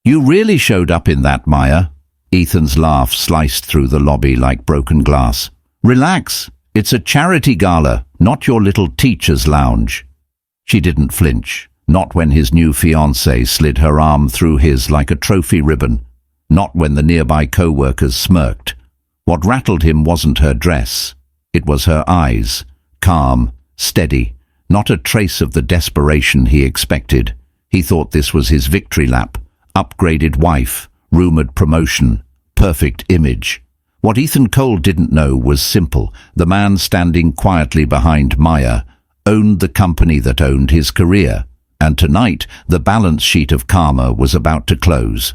You really showed up in that, Maya. Ethan's laugh sliced through the lobby like broken glass. Relax. It's a charity gala, not your little teacher's lounge. She didn't flinch, not when his new fiancée slid her arm through his like a trophy ribbon, not when the nearby co-workers smirked. What rattled him wasn't her dress. It was her eyes, calm, steady, not a trace of the desperation he expected. He thought this was his victory lap, upgraded wife, rumored promotion, perfect image. What Ethan Cole didn't know was simple. The man standing quietly behind Maya owned the company that owned his career, and tonight the balance sheet of karma was about to close.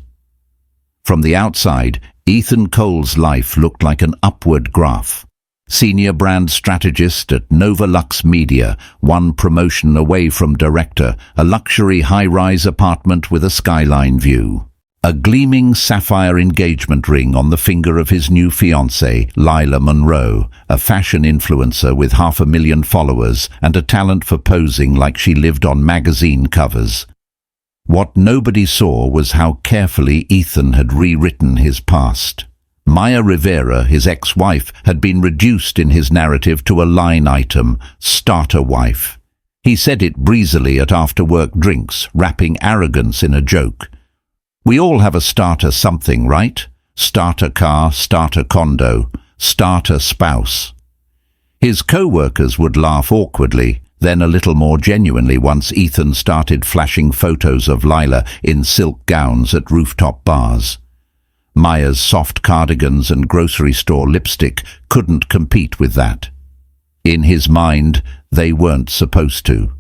From the outside, Ethan Cole's life looked like an upward graph. Senior brand strategist at Novolux Media, one promotion away from director, a luxury high-rise apartment with a skyline view. A gleaming sapphire engagement ring on the finger of his new fiancée, Lila Monroe, a fashion influencer with 500,000 followers and a talent for posing like she lived on magazine covers. What nobody saw was how carefully Ethan had rewritten his past. Maya Rivera, his ex-wife, had been reduced in his narrative to a line item, starter wife. He said it breezily at after-work drinks, wrapping arrogance in a joke. We all have a starter something, right? Starter car, starter condo, starter spouse. His co-workers would laugh awkwardly, then a little more genuinely once Ethan started flashing photos of Lila in silk gowns at rooftop bars. Maya's soft cardigans and grocery store lipstick couldn't compete with that. In his mind, they weren't supposed to.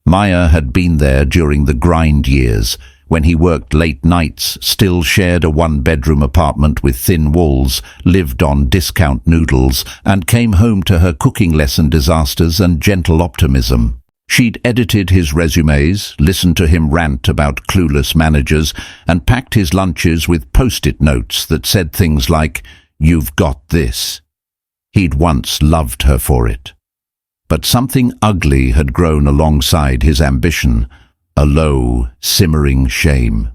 Maya had been there during the grind years, when he worked late nights, still shared a one-bedroom apartment with thin walls, lived on discount noodles, and came home to her cooking lesson disasters and gentle optimism. She'd edited his resumes, listened to him rant about clueless managers, and packed his lunches with post-it notes that said things like, "You've got this." He'd once loved her for it. But something ugly had grown alongside his ambition. A low, simmering shame.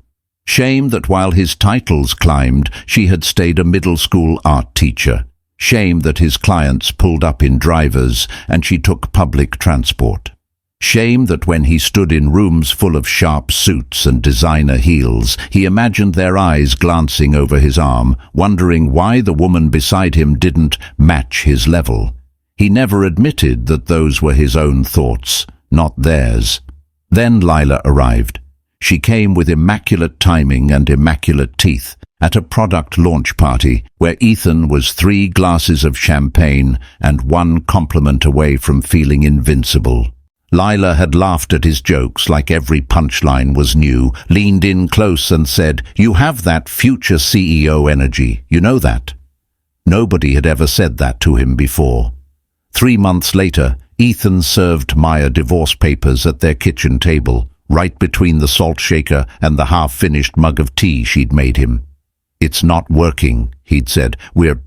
Shame that while his titles climbed, she had stayed a middle school art teacher. Shame that his clients pulled up in drivers and she took public transport. Shame that when he stood in rooms full of sharp suits and designer heels, he imagined their eyes glancing over his arm, wondering why the woman beside him didn't match his level. He never admitted that those were his own thoughts, not theirs. Then Lila arrived. She came with immaculate timing and immaculate teeth at a product launch party where Ethan was 3 glasses of champagne and 1 compliment away from feeling invincible. Lila had laughed at his jokes like every punchline was new, leaned in close and said, "You have that future CEO energy, you know that?" Nobody had ever said that to him before. 3 months later, Ethan served Maya divorce papers at their kitchen table, right between the salt shaker and the half-finished mug of tea she'd made him. "It's not working," he'd said. "We're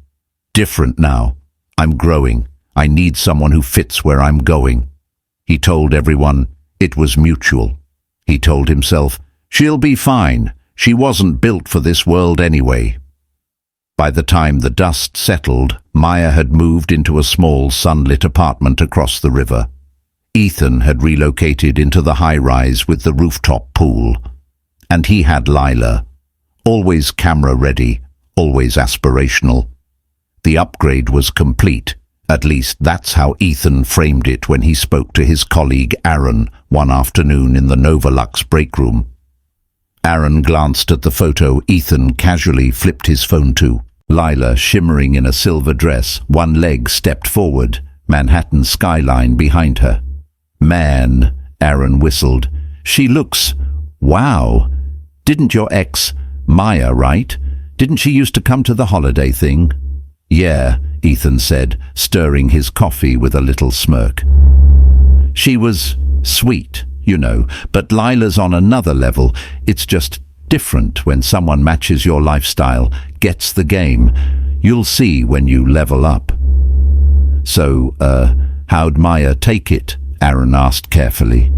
different now. I'm growing. I need someone who fits where I'm going." He told everyone it was mutual. He told himself, "She'll be fine. She wasn't built for this world anyway." By the time the dust settled, Maya had moved into a small, sunlit apartment across the river. Ethan had relocated into the high-rise with the rooftop pool. And he had Lila, always camera-ready, always aspirational. The upgrade was complete. At least that's how Ethan framed it when he spoke to his colleague Aaron one afternoon in the Novolux break room. Aaron glanced at the photo Ethan casually flipped his phone to. Lila shimmering in a silver dress, one leg stepped forward, Manhattan skyline behind her. "Man," Aaron whistled, "she looks... Wow! Didn't your ex... Maya, right? Didn't she used to come to the holiday thing?" "Yeah," Ethan said, stirring his coffee with a little smirk. "She was sweet, you know, but Lila's on another level. It's just different when someone matches your lifestyle, gets the game. You'll see when you level up." "So, how'd Maya take it?" Aaron asked carefully.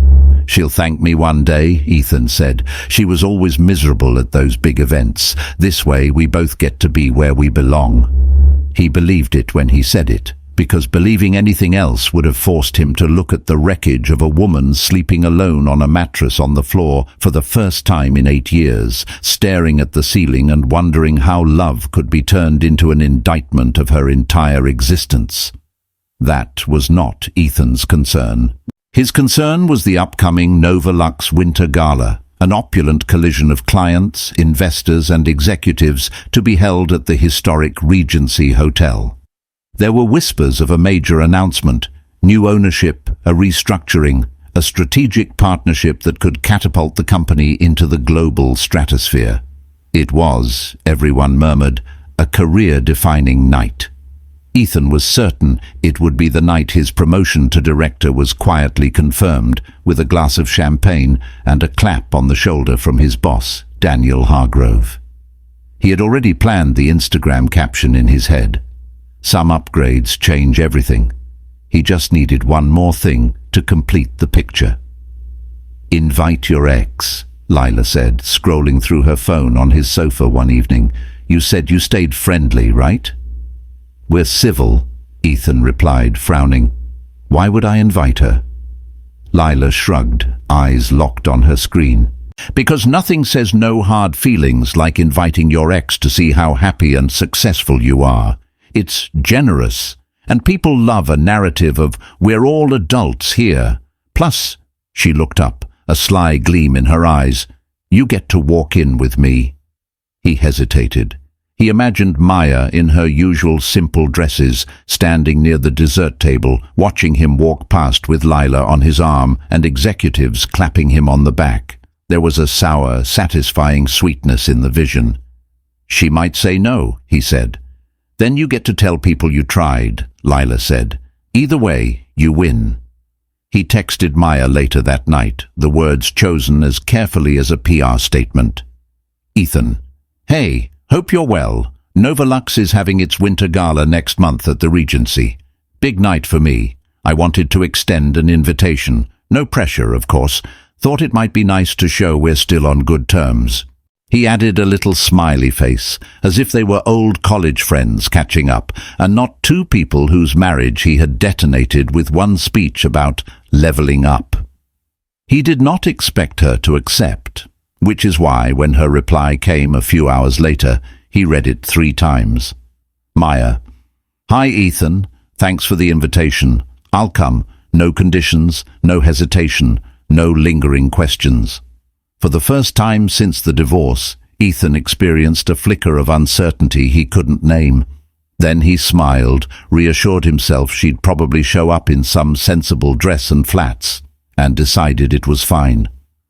She'll thank me one day, Ethan said. She was always miserable at those big events. This way we both get to be where we belong. He believed it when he said it, because believing anything else would have forced him to look at the wreckage of a woman sleeping alone on a mattress on the floor for the first time in 8 years, staring at the ceiling and wondering how love could be turned into an indictment of her entire existence. That was not Ethan's concern. His concern was the upcoming Novolux Winter Gala, an opulent collision of clients, investors and executives to be held at the historic Regency Hotel. There were whispers of a major announcement, new ownership, a restructuring, a strategic partnership that could catapult the company into the global stratosphere. It was, everyone murmured, a career-defining night. Ethan was certain it would be the night his promotion to director was quietly confirmed, with a glass of champagne and a clap on the shoulder from his boss, Daniel Hargrove. He had already planned the Instagram caption in his head. Some upgrades change everything. He just needed one more thing to complete the picture. "Invite your ex," Lila said, scrolling through her phone on his sofa one evening. "You said you stayed friendly, right?" "We're civil," Ethan replied, frowning. "Why would I invite her?" Lila shrugged, eyes locked on her screen. "Because nothing says no hard feelings like inviting your ex to see how happy and successful you are. It's generous, and people love a narrative of we're all adults here. Plus," she looked up, a sly gleam in her eyes, "you get to walk in with me." He hesitated. He imagined Maya in her usual simple dresses, standing near the dessert table, watching him walk past with Lila on his arm and executives clapping him on the back. There was a sour, satisfying sweetness in the vision. "She might say no," he said. "Then you get to tell people you tried," Lila said. "Either way, you win." He texted Maya later that night, the words chosen as carefully as a PR statement. "Ethan, hey, hope you're well. Novolux is having its winter gala next month at the Regency. Big night for me. I wanted to extend an invitation. No pressure, of course. Thought it might be nice to show we're still on good terms." He added a little smiley face, as if they were old college friends catching up, and not two people whose marriage he had detonated with one speech about leveling up. He did not expect her to accept, which is why, when her reply came a few hours later, he read it 3 times. Maya: "Hi Ethan, thanks for the invitation. I'll come. No conditions, no hesitation, no lingering questions." For the first time since the divorce, Ethan experienced a flicker of uncertainty he couldn't name. Then he smiled, reassured himself she'd probably show up in some sensible dress and flats, and decided it was fine.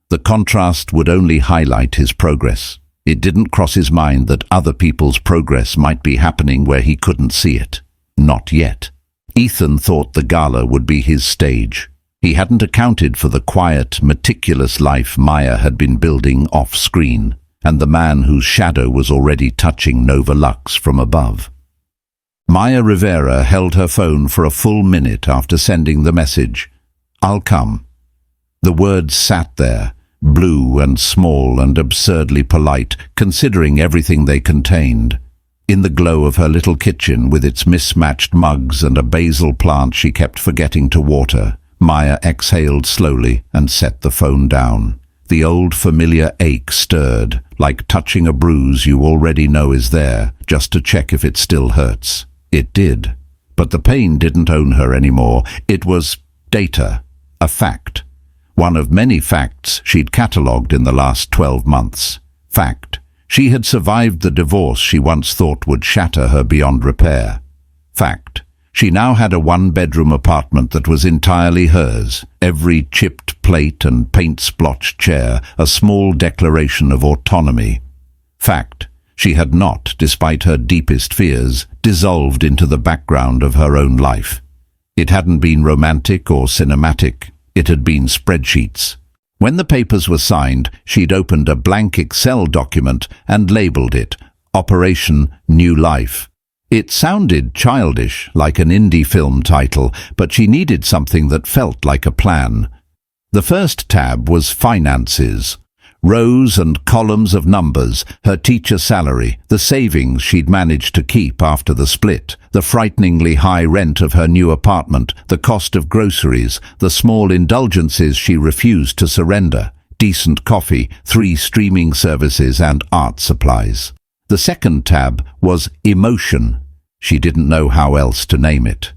The contrast would only highlight his progress. It didn't cross his mind that other people's progress might be happening where he couldn't see it. Not yet. Ethan thought the gala would be his stage. He hadn't accounted for the quiet, meticulous life Maya had been building off-screen, and the man whose shadow was already touching Novolux from above. Maya Rivera held her phone for a full minute after sending the message, "I'll come." The words sat there, blue and small and absurdly polite, considering everything they contained. In the glow of her little kitchen, with its mismatched mugs and a basil plant she kept forgetting to water, Maya exhaled slowly and set the phone down. The old familiar ache stirred, like touching a bruise you already know is there, just to check if it still hurts. It did. But the pain didn't own her anymore. It was data, a fact. One of many facts she'd catalogued in the last 12 months. Fact: she had survived the divorce she once thought would shatter her beyond repair. Fact: she now had a 1-bedroom apartment that was entirely hers, every chipped plate and paint-splotched chair a small declaration of autonomy. Fact: she had not, despite her deepest fears, dissolved into the background of her own life. It hadn't been romantic or cinematic, it had been spreadsheets. When the papers were signed, she'd opened a blank Excel document and labeled it Operation New Life. It sounded childish, like an indie film title, but she needed something that felt like a plan. The first tab was finances. Rows and columns of numbers, her teacher salary, the savings she'd managed to keep after the split, the frighteningly high rent of her new apartment, the cost of groceries, the small indulgences she refused to surrender, decent coffee, 3 streaming services and art supplies. The second tab was emotion. She didn't know how else to name it.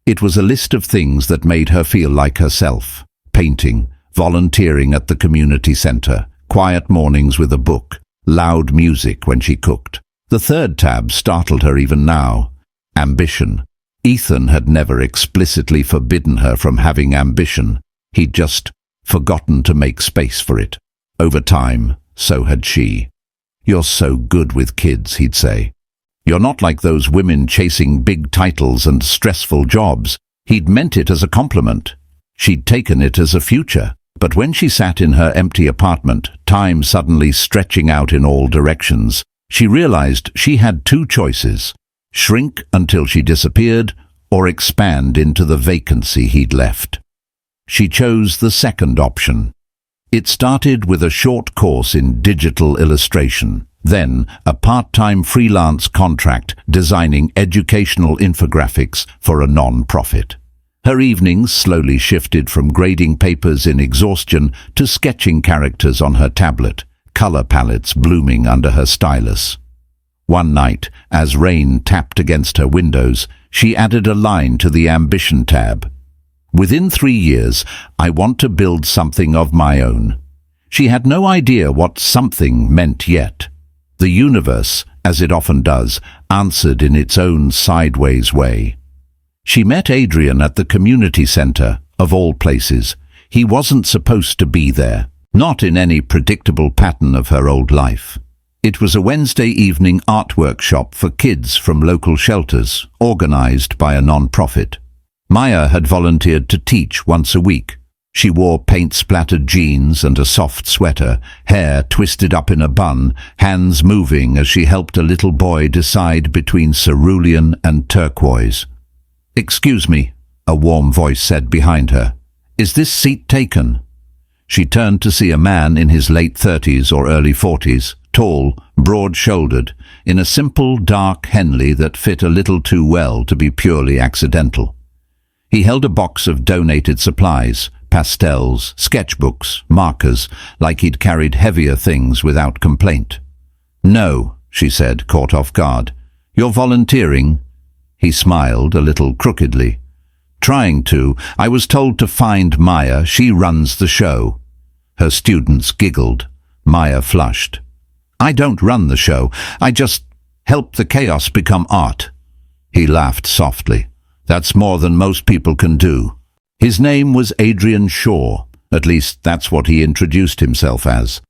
It was a list of things that made her feel like herself. Painting, volunteering at the community centre, quiet mornings with a book, loud music when she cooked. The third tab startled her even now. Ambition. Ethan had never explicitly forbidden her from having ambition. He'd just forgotten to make space for it. Over time, so had she. "You're so good with kids," he'd say. "You're not like those women chasing big titles and stressful jobs." He'd meant it as a compliment. She'd taken it as a future. But when she sat in her empty apartment, time suddenly stretching out in all directions, she realized she had 2 choices: shrink until she disappeared, or expand into the vacancy he'd left. She chose the second option. It started with a short course in digital illustration, then a part-time freelance contract designing educational infographics for a non-profit. Her evenings slowly shifted from grading papers in exhaustion to sketching characters on her tablet, color palettes blooming under her stylus. One night, as rain tapped against her windows, she added a line to the ambition tab. "Within 3 years, I want to build something of my own." She had no idea what something meant yet. The universe, as it often does, answered in its own sideways way. She met Adrien at the community centre, of all places. He wasn't supposed to be there, not in any predictable pattern of her old life. It was a Wednesday evening art workshop for kids from local shelters, organised by a non-profit. Maya had volunteered to teach once a week. She wore paint-splattered jeans and a soft sweater, hair twisted up in a bun, hands moving as she helped a little boy decide between cerulean and turquoise. "Excuse me," a warm voice said behind her. "Is this seat taken?" She turned to see a man in his late 30s or early 40s, tall, broad-shouldered, in a simple dark Henley that fit a little too well to be purely accidental. He held a box of donated supplies, pastels, sketchbooks, markers, like he'd carried heavier things without complaint. "No," she said, caught off guard. "You're volunteering?" He smiled a little crookedly. "Trying to. I was told to find Maya. She runs the show." Her students giggled. Maya flushed. "I don't run the show. I just help the chaos become art." He laughed softly. "That's more than most people can do." His name was Adrien Shaw. At least that's what he introduced himself as.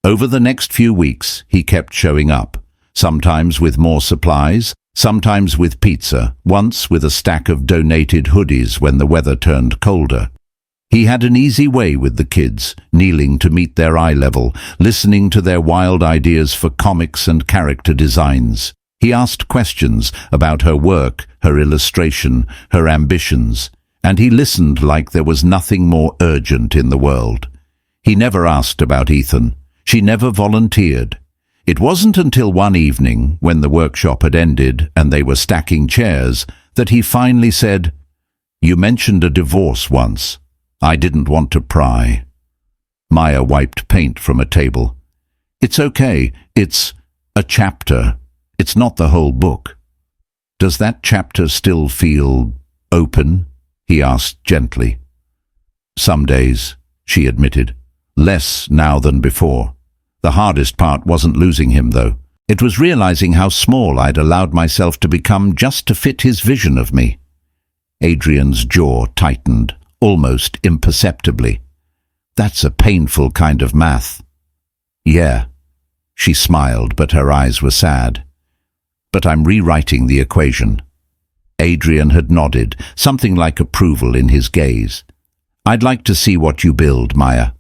Over the next few weeks, he kept showing up, sometimes with more supplies, sometimes with pizza, once with a stack of donated hoodies when the weather turned colder. He had an easy way with the kids, kneeling to meet their eye level, listening to their wild ideas for comics and character designs. He asked questions about her work, her illustration, her ambitions, and he listened like there was nothing more urgent in the world. He never asked about Ethan. She never volunteered. It wasn't until one evening, when the workshop had ended and they were stacking chairs, that he finally said, "You mentioned a divorce once. I didn't want to pry." Maya wiped paint from a table. "It's okay. It's a chapter. It's not the whole book." "Does that chapter still feel open?" he asked gently. "Some days," she admitted. "Less now than before." The hardest part wasn't losing him, though. It was realizing how small I'd allowed myself to become just to fit his vision of me. Adrien's jaw tightened, almost imperceptibly. "That's a painful kind of math." "Yeah." She smiled, but her eyes were sad. "But I'm rewriting the equation." Adrien had nodded, something like approval in his gaze. "I'd like to see what you build, Maya."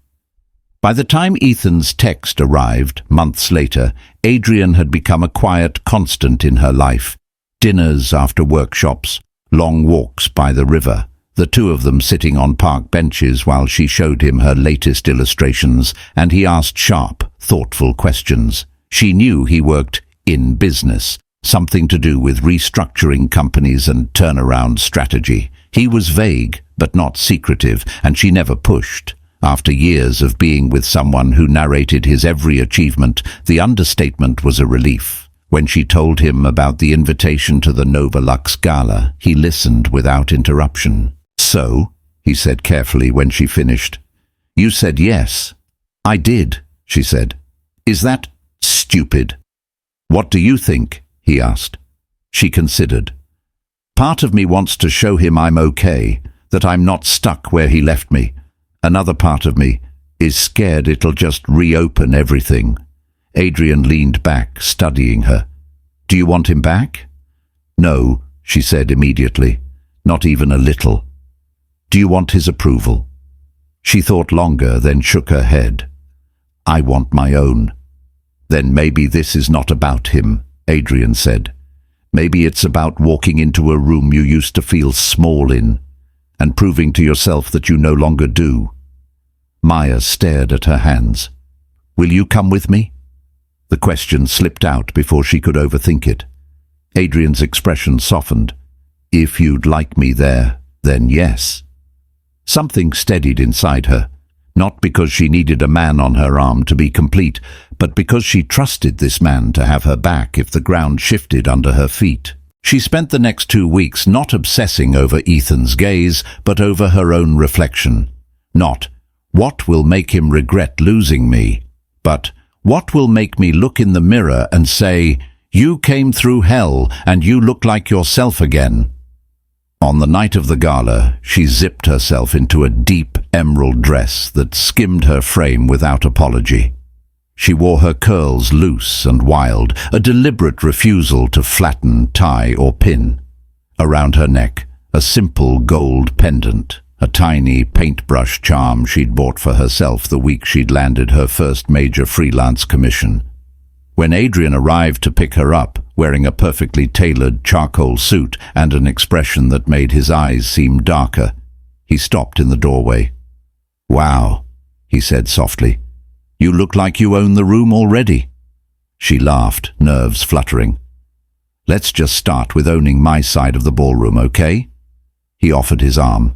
By the time Ethan's text arrived, months later, Adrien had become a quiet constant in her life. Dinners after workshops, long walks by the river, the two of them sitting on park benches while she showed him her latest illustrations, and he asked sharp, thoughtful questions. She knew he worked in business, something to do with restructuring companies and turnaround strategy. He was vague, but not secretive, and she never pushed. After years of being with someone who narrated his every achievement, the understatement was a relief. When she told him about the invitation to the Novolux Gala, he listened without interruption. "So," he said carefully when she finished, "you said yes." "I did," she said. "Is that stupid?" "What do you think?" he asked. She considered. "Part of me wants to show him I'm okay, that I'm not stuck where he left me. Another part of me is scared it'll just reopen everything." Adrien leaned back, studying her. "Do you want him back?" "No," she said immediately. "Not even a little." "Do you want his approval?" She thought longer, then shook her head. "I want my own." "Then maybe this is not about him," Adrien said. "Maybe it's about walking into a room you used to feel small in, and proving to yourself that you no longer do." Maya stared at her hands. "Will you come with me?" The question slipped out before she could overthink it. Adrien's expression softened. "If you'd like me there, then yes." Something steadied inside her, not because she needed a man on her arm to be complete, but because she trusted this man to have her back if the ground shifted under her feet. She spent the next 2 weeks not obsessing over Ethan's gaze, but over her own reflection. Not, "What will make him regret losing me?" but, "What will make me look in the mirror and say, 'You came through hell and you look like yourself again'?" On the night of the gala, she zipped herself into a deep emerald dress that skimmed her frame without apology. She wore her curls loose and wild, a deliberate refusal to flatten, tie, or pin. Around her neck, a simple gold pendant, a tiny paintbrush charm she'd bought for herself the week she'd landed her first major freelance commission. When Adrien arrived to pick her up, wearing a perfectly tailored charcoal suit and an expression that made his eyes seem darker, he stopped in the doorway. "Wow," he said softly. "You look like you own the room already." She laughed, nerves fluttering. "Let's just start with owning my side of the ballroom, okay?" He offered his arm.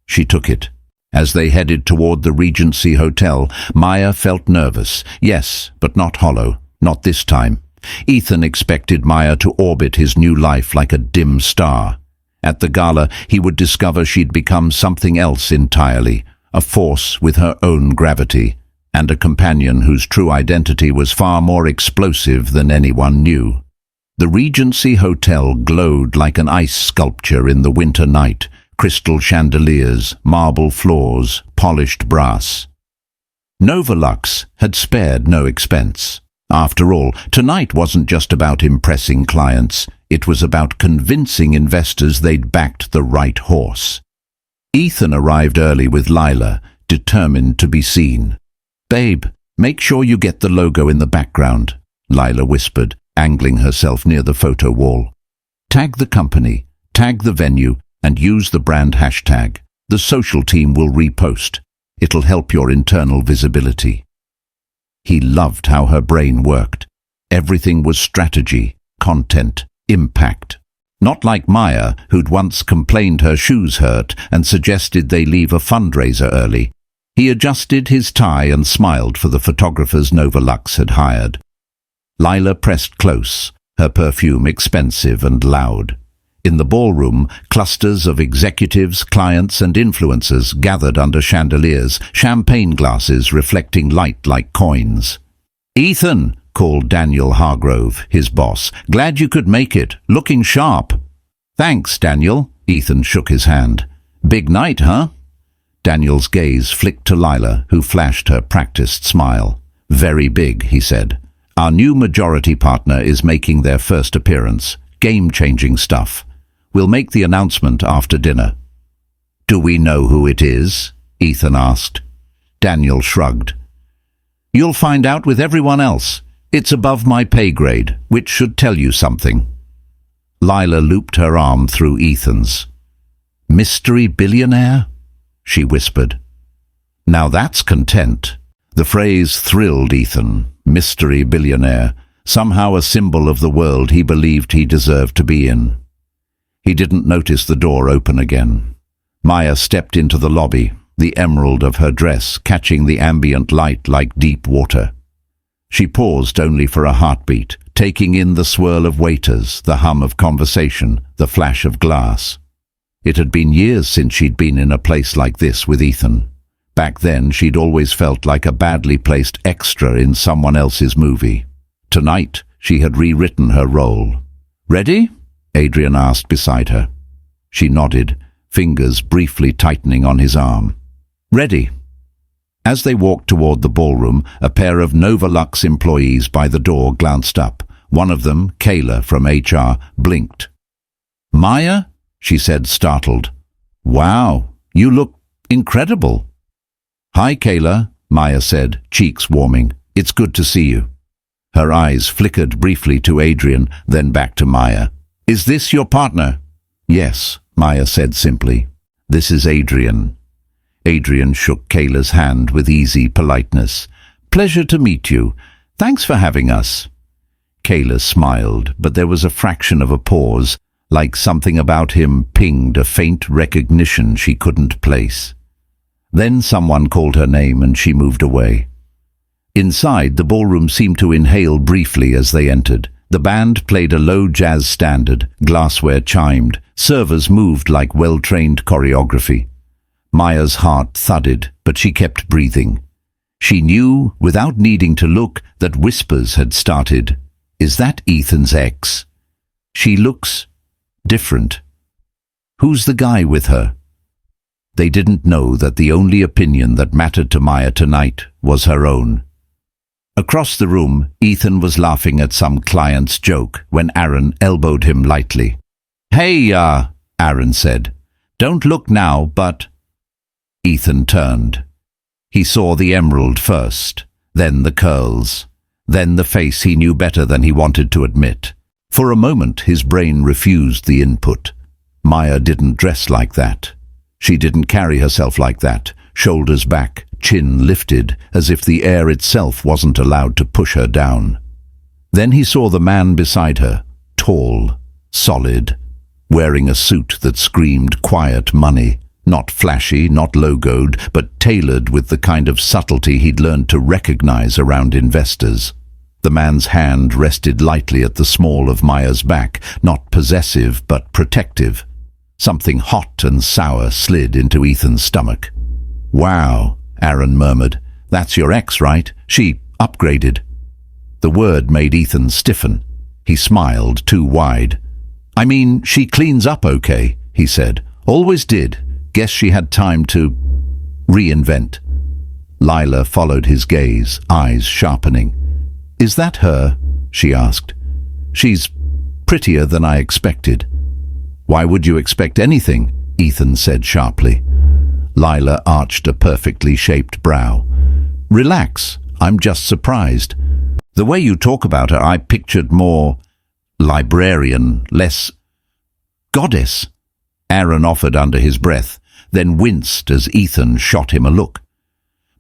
She took it. As they headed toward the Regency Hotel, Maya felt nervous. Yes, but not hollow. Not this time. Ethan expected Maya to orbit his new life like a dim star. At the gala, he would discover she'd become something else entirely, a force with her own gravity, and a companion whose true identity was far more explosive than anyone knew. The Regency Hotel glowed like an ice sculpture in the winter night, crystal chandeliers, marble floors, polished brass. Novolux had spared no expense. After all, tonight wasn't just about impressing clients, it was about convincing investors they'd backed the right horse. Ethan arrived early with Lila, determined to be seen. "Babe, make sure you get the logo in the background," Lila whispered, angling herself near the photo wall. "Tag the company, tag the venue, and use the brand hashtag. The social team will repost. It'll help your internal visibility." He loved how her brain worked. Everything was strategy, content, impact. Not like Maya, who'd once complained her shoes hurt and suggested they leave a fundraiser early. He adjusted his tie and smiled for the photographers Novolux had hired. Lila pressed close, her perfume expensive and loud. In the ballroom, clusters of executives, clients and influencers gathered under chandeliers, champagne glasses reflecting light like coins. "Ethan," called Daniel Hargrove, his boss. "Glad you could make it. Looking sharp." "Thanks, Daniel." Ethan shook his hand. "Big night, huh?" Daniel's gaze flicked to Lila, who flashed her practiced smile. "Very big," he said. "Our new majority partner is making their first appearance. Game-changing stuff. We'll make the announcement after dinner." "Do we know who it is?" Ethan asked. Daniel shrugged. "You'll find out with everyone else. It's above my pay grade, which should tell you something." Lila looped her arm through Ethan's. Mystery billionaire? She whispered. Now that's content. The phrase thrilled Ethan. Mystery billionaire. Somehow a symbol of the world he believed he deserved to be in. He didn't notice the door open again. Maya stepped into the lobby, the emerald of her dress catching the ambient light like deep water. She paused only for a heartbeat, taking in the swirl of waiters, the hum of conversation, the flash of glass. It had been years since she'd been in a place like this with Ethan. Back then, she'd always felt like a badly placed extra in someone else's movie. Tonight, she had rewritten her role. "Ready?" Adrien asked beside her. She nodded, fingers briefly tightening on his arm. "Ready." As they walked toward the ballroom, a pair of Novolux employees by the door glanced up. One of them, Kayla from HR, blinked. "Maya?" she said, startled. "Wow, you look incredible." "Hi, Kayla," Maya said, cheeks warming. "It's good to see you." Her eyes flickered briefly to Adrien, then back to Maya. "Is this your partner?" "Yes," Maya said simply. "This is Adrien." Adrien shook Kayla's hand with easy politeness. "Pleasure to meet you. Thanks for having us." Kayla smiled, but there was a fraction of a pause, like something about him pinged a faint recognition she couldn't place. Then someone called her name and she moved away. Inside, the ballroom seemed to inhale briefly as they entered. The band played a low jazz standard, glassware chimed, servers moved like well-trained choreography. Maya's heart thudded, but she kept breathing. She knew, without needing to look, that whispers had started. "Is that Ethan's ex? She looks different. Who's the guy with her?" They didn't know that the only opinion that mattered to Maya tonight was her own. Across the room, Ethan was laughing at some client's joke when Aaron elbowed him lightly. "Hey, Aaron said. "Don't look now, but—" Ethan turned. He saw the emerald first, then the curls, then the face he knew better than he wanted to admit. For a moment, his brain refused the input. Maya didn't dress like that. She didn't carry herself like that, shoulders back, chin lifted, as if the air itself wasn't allowed to push her down. Then he saw the man beside her, tall, solid, wearing a suit that screamed quiet money, not flashy, not logoed, but tailored with the kind of subtlety he'd learned to recognize around investors. The man's hand rested lightly at the small of Maya's back, not possessive but protective. Something hot and sour slid into Ethan's stomach. "Wow," Aaron murmured. "That's your ex, right? She upgraded." The word made Ethan stiffen. He smiled too wide. "I mean, she cleans up okay," he said. "Always did. Guess she had time to reinvent." Lila followed his gaze, eyes sharpening. "Is that her?" she asked. "She's prettier than I expected." "Why would you expect anything?" Ethan said sharply. Lila arched a perfectly shaped brow. "Relax, I'm just surprised. The way you talk about her, I pictured more librarian, less goddess." Aaron offered under his breath, then winced as Ethan shot him a look.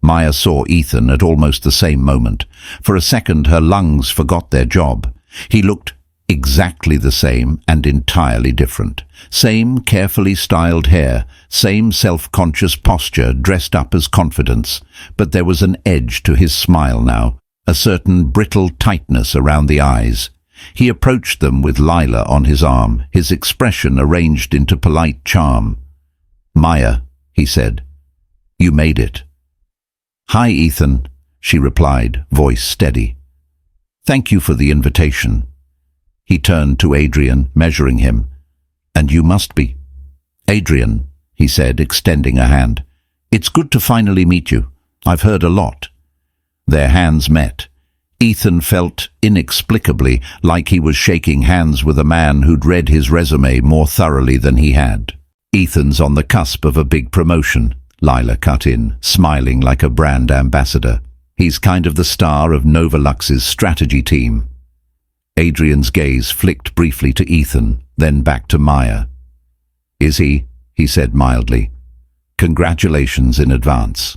Maya saw Ethan at almost the same moment. For a second her lungs forgot their job. He looked exactly the same and entirely different. Same carefully styled hair, same self-conscious posture dressed up as confidence, but there was an edge to his smile now, a certain brittle tightness around the eyes. He approached them with Lila on his arm, his expression arranged into polite charm. "Maya," he said, "you made it." "Hi, Ethan," she replied, voice steady. "Thank you for the invitation." He turned to Adrien, measuring him. "And you must be." "Adrien," he said, extending a hand. "It's good to finally meet you. I've heard a lot." Their hands met. Ethan felt inexplicably like he was shaking hands with a man who'd read his resume more thoroughly than he had. "Ethan's on the cusp of a big promotion," Lila cut in, smiling like a brand ambassador. "He's kind of the star of Novolux's strategy team." Adrien's gaze flicked briefly to Ethan, then back to Maya. "Is he?" he said mildly. Congratulations in advance.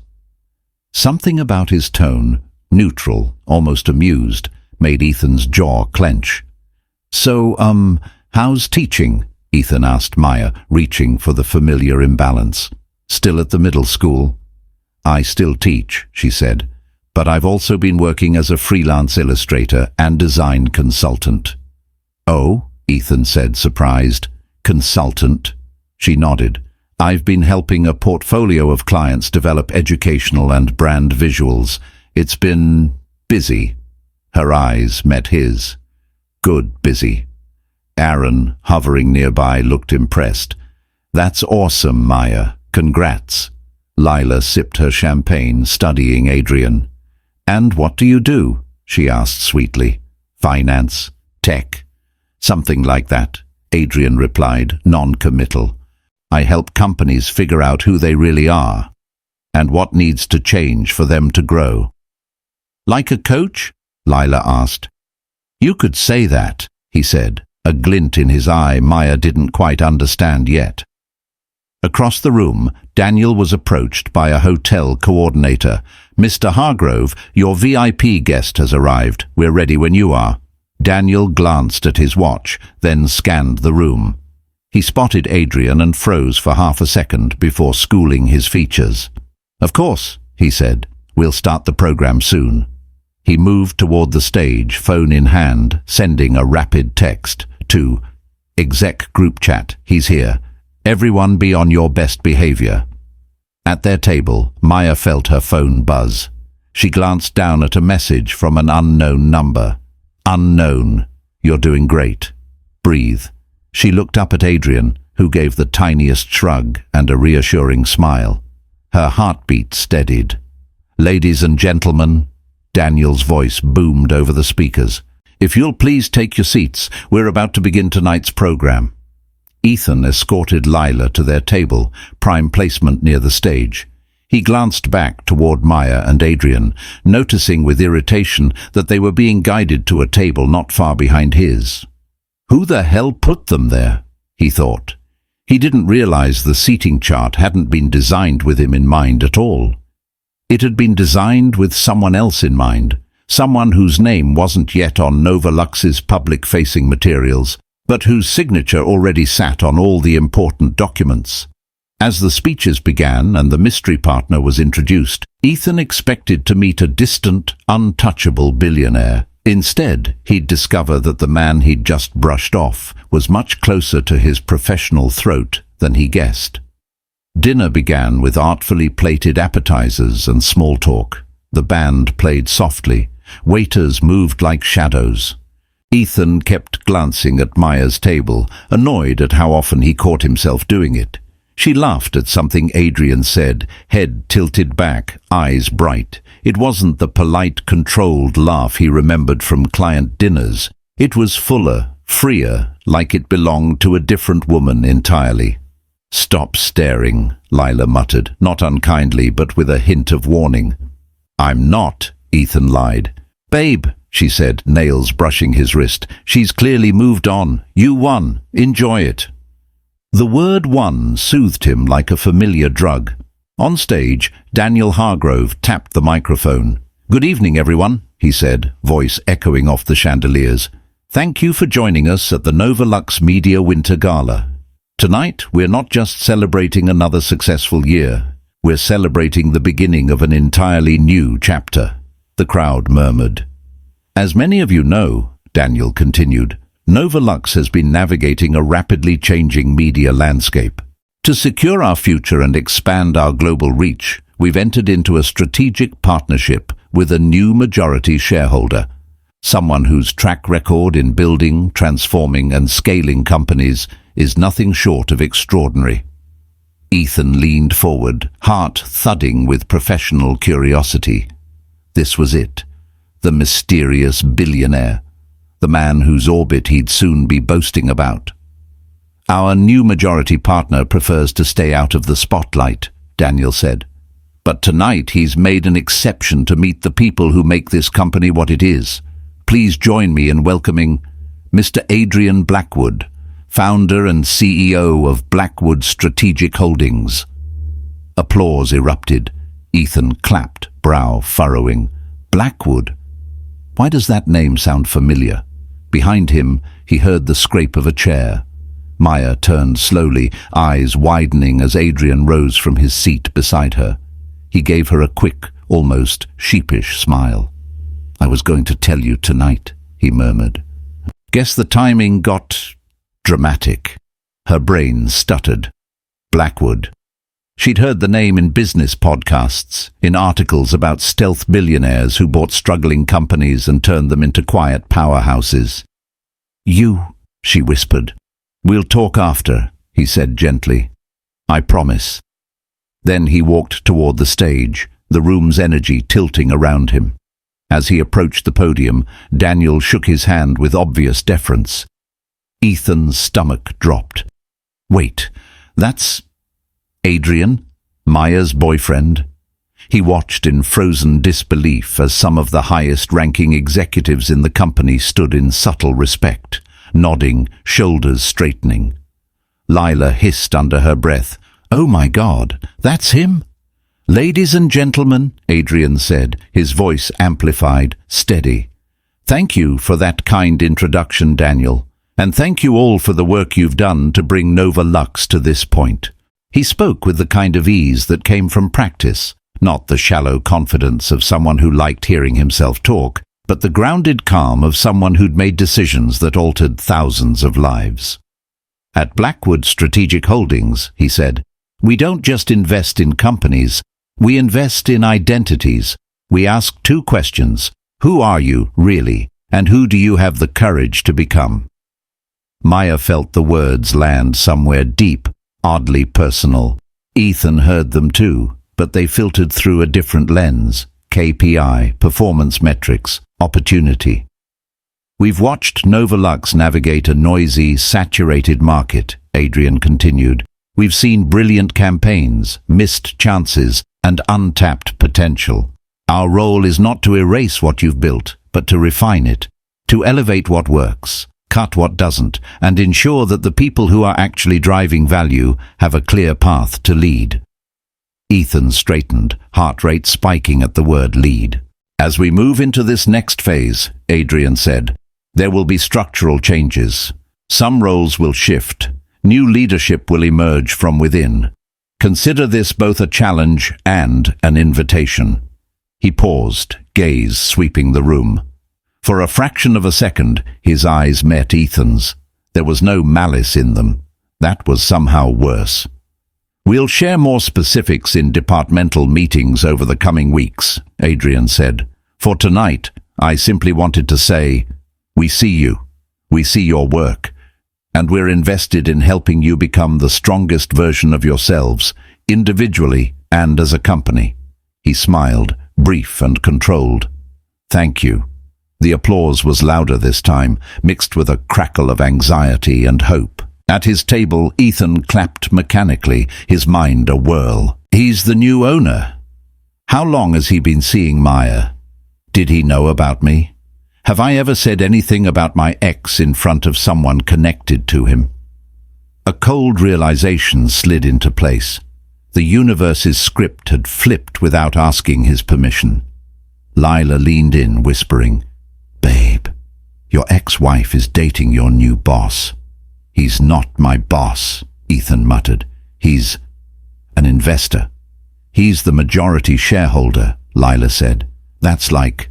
Something about his tone, neutral, almost amused, made Ethan's jaw clench. So, how's teaching? Ethan asked Maya, reaching for the familiar imbalance. Still at the middle school? I still teach, she said, but I've also been working as a freelance illustrator and design consultant. Oh, Ethan said, surprised. Consultant? She nodded. I've been helping a portfolio of clients develop educational and brand visuals. It's been busy. Her eyes met his. Good busy. Aaron, hovering nearby, looked impressed. That's awesome, Maya. Congrats. Lila sipped her champagne, studying Adrien. And what do you do? She asked sweetly. Finance? Tech? Something like that, Adrien replied, non-committal. I help companies figure out who they really are and what needs to change for them to grow. Like a coach? Lila asked. You could say that, he said, a glint in his eye Maya didn't quite understand yet. Across the room, Daniel was approached by a hotel coordinator. Mr. Hargrove, your VIP guest has arrived. We're ready when you are. Daniel glanced at his watch, then scanned the room. He spotted Adrien and froze for half a second before schooling his features. Of course, he said. We'll start the program soon. He moved toward the stage, phone in hand, sending a rapid text to Exec Group Chat. He's here. Everyone be on your best behavior. At their table, Maya felt her phone buzz. She glanced down at a message from an unknown number. Unknown. You're doing great. Breathe. She looked up at Adrien, who gave the tiniest shrug and a reassuring smile. Her heartbeat steadied. Ladies and gentlemen, Daniel's voice boomed over the speakers. If you'll please take your seats, we're about to begin tonight's program. Ethan escorted Lila to their table, prime placement near the stage. He glanced back toward Maya and Adrien, noticing with irritation that they were being guided to a table not far behind his. Who the hell put them there? He thought. He didn't realize the seating chart hadn't been designed with him in mind at all. It had been designed with someone else in mind, someone whose name wasn't yet on Nova Lux's public-facing materials, but whose signature already sat on all the important documents. As the speeches began and the mystery partner was introduced, Ethan expected to meet a distant, untouchable billionaire. Instead, he'd discover that the man he'd just brushed off was much closer to his professional throat than he guessed. Dinner began with artfully plated appetizers and small talk. The band played softly. Waiters moved like shadows. Ethan kept glancing at Maya's table, annoyed at how often he caught himself doing it. She laughed at something Adrien said, head tilted back, eyes bright. It wasn't the polite, controlled laugh he remembered from client dinners. It was fuller, freer, like it belonged to a different woman entirely. Stop staring, Lila muttered, not unkindly but with a hint of warning. I'm not, Ethan lied. Babe, she said, nails brushing his wrist. She's clearly moved on. You won. Enjoy it. The word won soothed him like a familiar drug. On stage, Daniel Hargrove tapped the microphone. Good evening, everyone, he said, voice echoing off the chandeliers. Thank you for joining us at the Nova Lux Media Winter Gala. Tonight, we're not just celebrating another successful year. We're celebrating the beginning of an entirely new chapter. The crowd murmured. As many of you know, Daniel continued, Nova Lux has been navigating a rapidly changing media landscape. To secure our future and expand our global reach, we've entered into a strategic partnership with a new majority shareholder, someone whose track record in building, transforming and scaling companies is nothing short of extraordinary. Ethan leaned forward, heart thudding with professional curiosity. This was it, the mysterious billionaire, the man whose orbit he'd soon be boasting about. Our new majority partner prefers to stay out of the spotlight, Daniel said. But tonight he's made an exception to meet the people who make this company what it is. Please join me in welcoming Mr. Adrien Blackwood, founder and CEO of Blackwood Strategic Holdings. Applause erupted. Ethan clapped, brow furrowing. Blackwood? Why does that name sound familiar? Behind him, he heard the scrape of a chair. Maya turned slowly, eyes widening as Adrien rose from his seat beside her. He gave her a quick, almost sheepish smile. "I was going to tell you tonight," he murmured. Guess the timing got dramatic. Her brain stuttered. Blackwood. She'd heard the name in business podcasts, in articles about stealth billionaires who bought struggling companies and turned them into quiet powerhouses. "You," she whispered. "We'll talk after," he said gently. "I promise." Then he walked toward the stage, the room's energy tilting around him. As he approached the podium, Daniel shook his hand with obvious deference. Ethan's stomach dropped. "Wait, that's Adrien, Maya's boyfriend?" He watched in frozen disbelief as some of the highest-ranking executives in the company stood in subtle respect, nodding, shoulders straightening. Lila hissed under her breath, "Oh my God, that's him?" "Ladies and gentlemen," Adrien said, his voice amplified, steady. "Thank you for that kind introduction, Daniel, and thank you all for the work you've done to bring Nova Lux to this point." He spoke with the kind of ease that came from practice, not the shallow confidence of someone who liked hearing himself talk, but the grounded calm of someone who'd made decisions that altered thousands of lives. "At Blackwood Strategic Holdings," he said, "we don't just invest in companies, we invest in identities. We ask two questions. Who are you, really, and who do you have the courage to become?" Maya felt the words land somewhere deep, oddly personal. Ethan heard them too, but they filtered through a different lens. KPI, performance metrics, opportunity. "We've watched Nova Lux navigate a noisy, saturated market," Adrien continued. "We've seen brilliant campaigns, missed chances, and untapped potential. Our role is not to erase what you've built, but to refine it, to elevate what works, cut what doesn't, and ensure that the people who are actually driving value have a clear path to lead." Ethan straightened, heart rate spiking at the word lead. "As we move into this next phase," Adrien said, "there will be structural changes. Some roles will shift. New leadership will emerge from within. Consider this both a challenge and an invitation." He paused, gaze sweeping the room. For a fraction of a second, his eyes met Ethan's. There was no malice in them. That was somehow worse. "We'll share more specifics in departmental meetings over the coming weeks," Adrien said. "For tonight, I simply wanted to say, we see you, we see your work, and we're invested in helping you become the strongest version of yourselves, individually and as a company." He smiled, brief and controlled. "Thank you." The applause was louder this time, mixed with a crackle of anxiety and hope. At his table, Ethan clapped mechanically, his mind a whirl. He's the new owner. How long has he been seeing Maya? Did he know about me? Have I ever said anything about my ex in front of someone connected to him? A cold realization slid into place. The universe's script had flipped without asking his permission. Lila leaned in, whispering, "Babe, your ex-wife is dating your new boss." "He's not my boss," Ethan muttered. "He's an investor." "He's the majority shareholder," Lila said. "That's like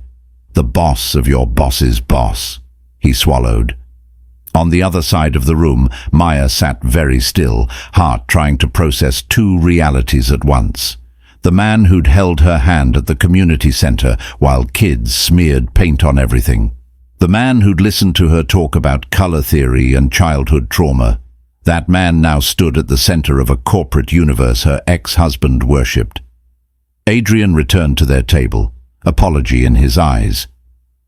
the boss of your boss's boss." He swallowed. On the other side of the room, Maya sat very still, heart trying to process two realities at once. The man who'd held her hand at the community center while kids smeared paint on everything. The man who'd listened to her talk about color theory and childhood trauma. That man now stood at the center of a corporate universe her ex-husband worshipped. Adrien returned to their table, apology in his eyes.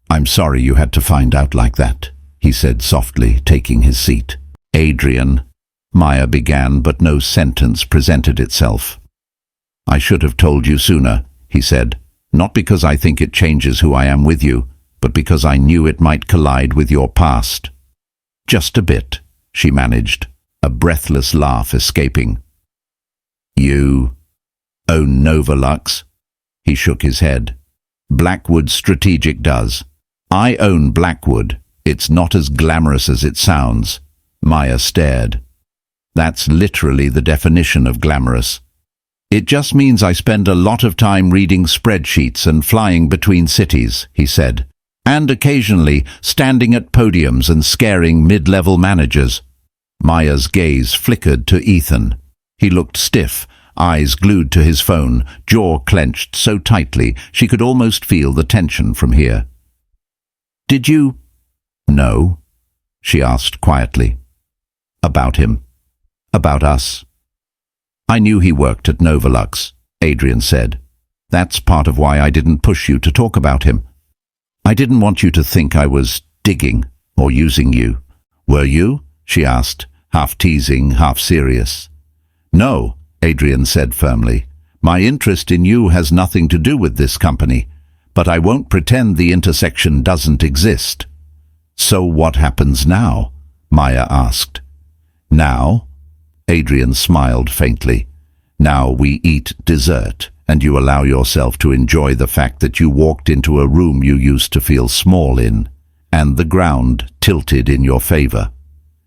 "I'm sorry you had to find out like that," he said softly, taking his seat. "Adrien," Maya began, but no sentence presented itself. "I should have told you sooner," he said, "not because I think it changes who I am with you, but because I knew it might collide with your past." "Just a bit," she managed, a breathless laugh escaping. You own Novolux? He shook his head. Blackwood Strategic does. I own Blackwood. It's not as glamorous as it sounds. Maya stared. That's literally the definition of glamorous. It just means I spend a lot of time reading spreadsheets and flying between cities, he said, and occasionally standing at podiums and scaring mid-level managers. Maya's gaze flickered to Ethan. He looked stiff, eyes glued to his phone, jaw clenched so tightly she could almost feel the tension from here. Did you know? She asked quietly. About him. About us. I knew he worked at Novolux, Adrien said. That's part of why I didn't push you to talk about him. I didn't want you to think I was digging or using you. Were you? She asked, half teasing, half serious. No, Adrien said firmly. My interest in you has nothing to do with this company, but I won't pretend the intersection doesn't exist. So what happens now? Maya asked. Now? Adrien smiled faintly. Now we eat dessert, and you allow yourself to enjoy the fact that you walked into a room you used to feel small in, and the ground tilted in your favor.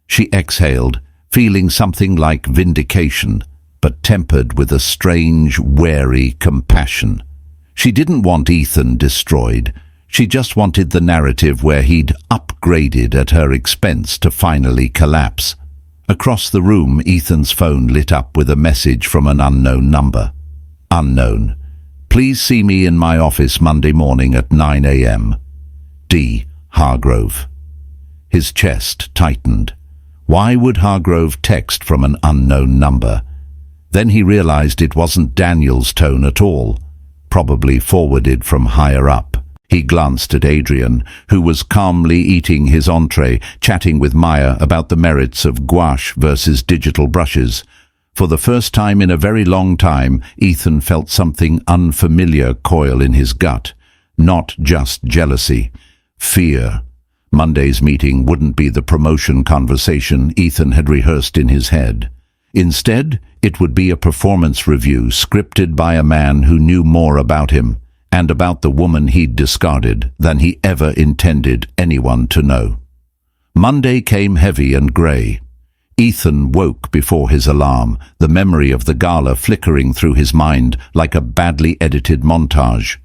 She exhaled, feeling something like vindication, but tempered with a strange, wary compassion. She didn't want Ethan destroyed. She just wanted the narrative where he'd upgraded at her expense to finally collapse. Across the room, Ethan's phone lit up with a message from an unknown number. Unknown. Please see me in my office Monday morning at 9 a.m. D. Hargrove. His chest tightened. Why would Hargrove text from an unknown number? Then he realized it wasn't Daniel's tone at all, probably forwarded from higher up. He glanced at Adrien, who was calmly eating his entree, chatting with Maya about the merits of gouache versus digital brushes. For the first time in a very long time, Ethan felt something unfamiliar coil in his gut. Not just jealousy. Fear. Monday's meeting wouldn't be the promotion conversation Ethan had rehearsed in his head. Instead, it would be a performance review scripted by a man who knew more about him and about the woman he'd discarded than he ever intended anyone to know. Monday came heavy and grey. Ethan woke before his alarm, the memory of the gala flickering through his mind like a badly edited montage.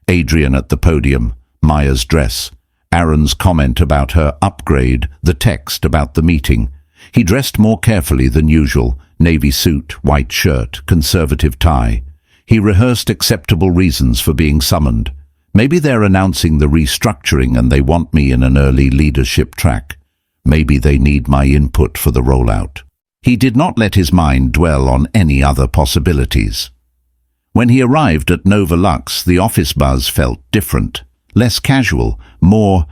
Adrien at the podium, Maya's dress, Aaron's comment about her upgrade, the text about the meeting. He dressed more carefully than usual, navy suit, white shirt, conservative tie. He rehearsed acceptable reasons for being summoned. Maybe they're announcing the restructuring and they want me in an early leadership track. Maybe they need my input for the rollout. He did not let his mind dwell on any other possibilities. When he arrived at Novolux, the office buzz felt different, less casual, more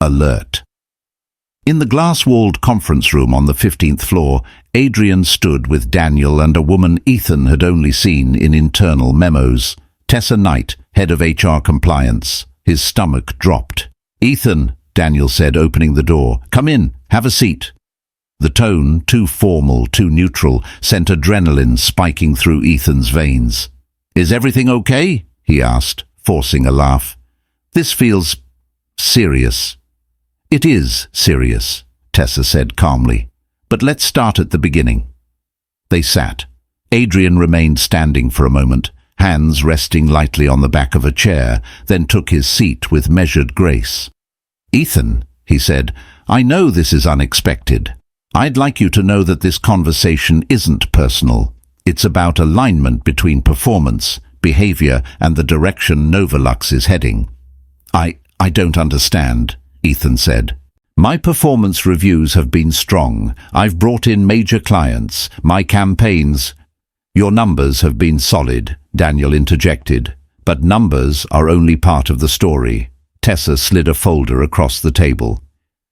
alert. In the glass-walled conference room on the 15th floor, Adrien stood with Daniel and a woman Ethan had only seen in internal memos. Tessa Knight, head of HR compliance. His stomach dropped. "Ethan," Daniel said, opening the door. "Come in, have a seat." The tone, too formal, too neutral, sent adrenaline spiking through Ethan's veins. "Is everything okay?" he asked, forcing a laugh. "This feels serious." "It is serious," Tessa said calmly. "But let's start at the beginning." They sat. Adrien remained standing for a moment, hands resting lightly on the back of a chair, then took his seat with measured grace. "Ethan," he said, "I know this is unexpected. I'd like you to know that this conversation isn't personal. It's about alignment between performance, behavior, and the direction Novolux is heading." I don't understand," Ethan said. "My performance reviews have been strong. I've brought in major clients. My campaigns—" "Your numbers have been solid," Daniel interjected. "But numbers are only part of the story." Tessa slid a folder across the table.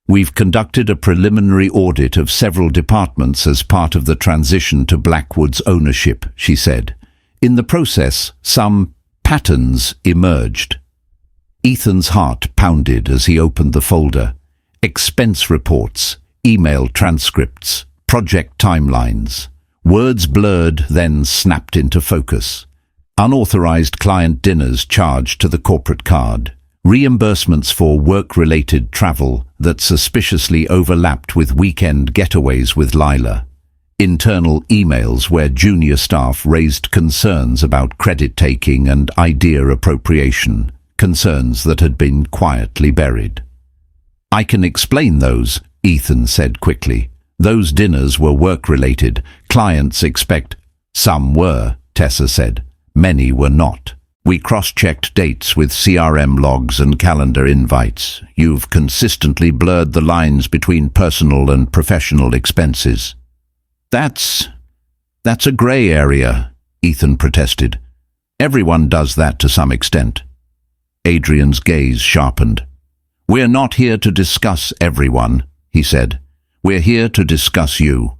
"We've conducted a preliminary audit of several departments as part of the transition to Blackwood's ownership," she said. "In the process, some patterns emerged." Ethan's heart pounded as he opened the folder. Expense reports, email transcripts, project timelines. Words blurred, then snapped into focus. Unauthorized client dinners charged to the corporate card. Reimbursements for work-related travel that suspiciously overlapped with weekend getaways with Lila. Internal emails where junior staff raised concerns about credit-taking and idea appropriation, concerns that had been quietly buried. "I can explain those," Ethan said quickly. "Those dinners were work-related. Clients expect—" "Some were," Tessa said. "Many were not. We cross-checked dates with CRM logs and calendar invites. You've consistently blurred the lines between personal and professional expenses." That's a grey area," Ethan protested. "Everyone does that to some extent." Adrien's gaze sharpened. "We're not here to discuss everyone," he said. "We're here to discuss you."